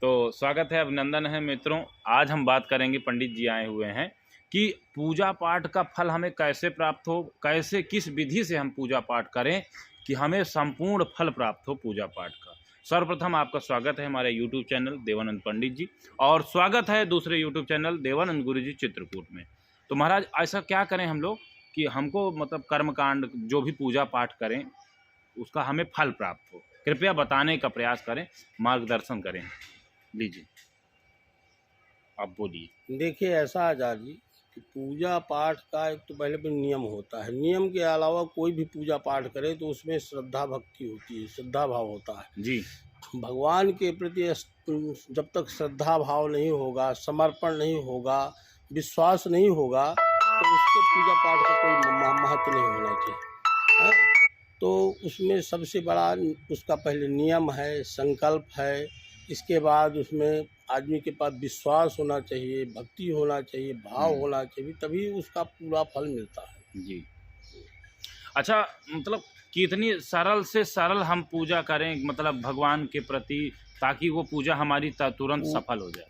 तो स्वागत है, अभिनंदन है मित्रों। आज हम बात करेंगे, पंडित जी आए हुए हैं कि पूजा पाठ का फल हमें कैसे प्राप्त हो, कैसे किस विधि से हम पूजा पाठ करें कि हमें संपूर्ण फल प्राप्त हो पूजा पाठ का। सर्वप्रथम आपका स्वागत है हमारे YouTube चैनल देवानंद पंडित जी, और स्वागत है दूसरे YouTube चैनल देवानंद गुरु जी चित्रकूट में। तो महाराज, ऐसा क्या करें हम लोग कि हमको मतलब कर्मकांड जो भी पूजा पाठ करें उसका हमें फल प्राप्त हो? कृपया बताने का प्रयास करें, मार्गदर्शन करें। लीजिए, आप बोलिए। देखिए, ऐसा आचार्य जी कि पूजा पाठ का एक तो पहले भी नियम होता है। नियम के अलावा कोई भी पूजा पाठ करे तो उसमें श्रद्धा भक्ति होती है, श्रद्धा भाव होता है जी। भगवान के प्रति। जब तक श्रद्धा भाव नहीं होगा, समर्पण नहीं होगा, विश्वास नहीं होगा, तो उसके पूजा पाठ का कोई महत्व नहीं होना चाहिए, है? तो उसमें सबसे बड़ा उसका पहले नियम है, संकल्प है। इसके बाद उसमें आदमी के पास विश्वास होना चाहिए, भक्ति होना चाहिए, भाव होना चाहिए, तभी उसका पूरा फल मिलता है। जी। अच्छा, मतलब कितनी सरल से सरल हम पूजा करें मतलब भगवान के प्रति, ताकि वो पूजा हमारी तुरंत सफल हो जाए?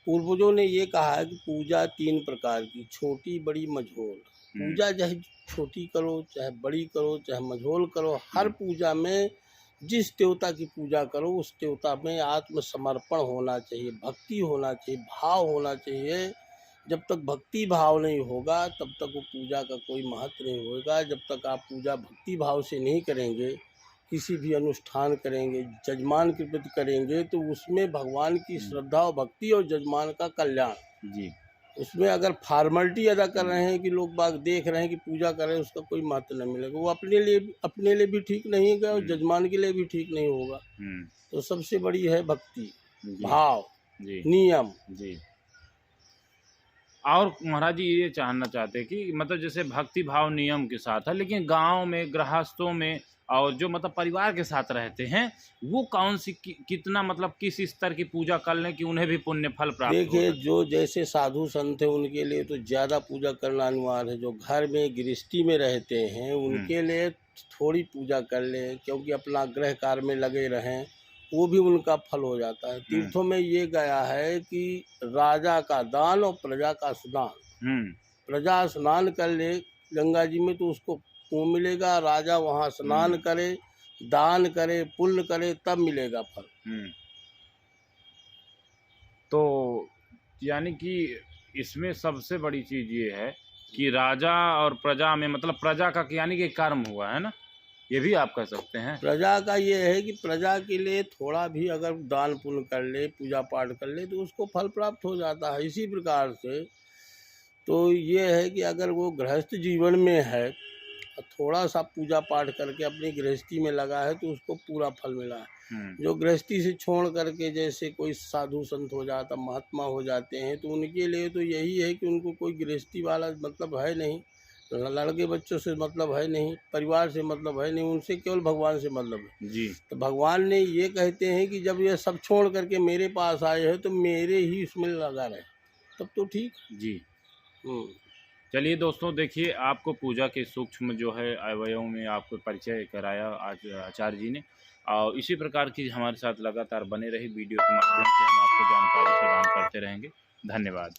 पूर्वजों ने ये कहा है कि पूजा 3 प्रकार की, छोटी, बड़ी, मझोल। पूजा चाहे छोटी करो, चाहे बड़ी करो, चाहे मझोल करो, हर पूजा में जिस देवता की पूजा करो उस देवता में आत्मसमर्पण होना चाहिए, भक्ति होना चाहिए, भाव होना चाहिए। जब तक भक्ति भाव नहीं होगा तब तक वो पूजा का कोई महत्व नहीं होगा। जब तक आप पूजा भक्ति भाव से नहीं करेंगे, किसी भी अनुष्ठान करेंगे, जजमान के प्रति करेंगे, तो उसमें भगवान की श्रद्धा और भक्ति और जजमान का कल्याण जी। उसमें अगर फॉर्मेलिटी अदा कर रहे हैं कि लोग बाग देख रहे हैं कि पूजा कर रहे हैं, उसका कोई महत्व नहीं मिलेगा। वो अपने लिए भी ठीक नहीं है और जजमान के लिए भी ठीक नहीं होगा। तो सबसे बड़ी है भक्ति, भाव, नियम। जी। और महाराज जी ये जानना चाहते हैं कि मतलब जैसे भक्ति भाव नियम के साथ है, लेकिन गांव में, गृहस्थों में और जो मतलब परिवार के साथ रहते हैं, वो कौन सी कितना मतलब किस स्तर की पूजा कर लें कि उन्हें भी पुण्य फल प्राप्त हो? देखिए, जो जैसे साधु संत है उनके लिए तो ज़्यादा पूजा करना अनिवार्य है। जो घर में गृहस्थी में रहते हैं उनके लिए थोड़ी पूजा कर लें, क्योंकि अपना गृह कार्य में लगे रहें, वो भी उनका फल हो जाता है। तीर्थों में ये गया है कि राजा का दान और प्रजा का स्नान। प्रजा स्नान कर ले गंगा जी में तो उसको पुण्य मिलेगा, राजा वहाँ स्नान करे, दान करे, पुण्य करे, तब मिलेगा फल। तो यानी कि इसमें सबसे बड़ी चीज़ ये है कि राजा और प्रजा में मतलब प्रजा का यानी कि कर्म हुआ है ना, ये भी आप कह सकते हैं। प्रजा का ये है कि प्रजा के लिए थोड़ा भी अगर दान पुण्य कर ले, पूजा पाठ कर ले, तो उसको फल प्राप्त हो जाता है। इसी प्रकार से तो ये है कि अगर वो गृहस्थ जीवन में है, थोड़ा सा पूजा पाठ करके अपनी गृहस्थी में लगा है, तो उसको पूरा फल मिला है। जो गृहस्थी से छोड़ करके जैसे कोई साधु संत हो जाता, महात्मा हो जाते हैं, तो उनके लिए तो यही है कि उनको कोई गृहस्थी वाला मतलब है नहीं, लड़के बच्चों से मतलब है नहीं, परिवार से मतलब है नहीं, उनसे केवल भगवान से मतलब है। जी। तो भगवान ने ये कहते हैं कि जब ये सब छोड़ करके मेरे पास आए हैं तो मेरे ही इसमें लगा रहे, तब तो ठीक। जी। चलिए दोस्तों, देखिए आपको पूजा के सूक्ष्म जो है अवयवों में आपको परिचय कराया आज आचार्य जी ने, और इसी प्रकार की हमारे साथ लगातार बने रही वीडियो के माध्यम से हम आपको जानकारी प्रदान करते रहेंगे। धन्यवाद।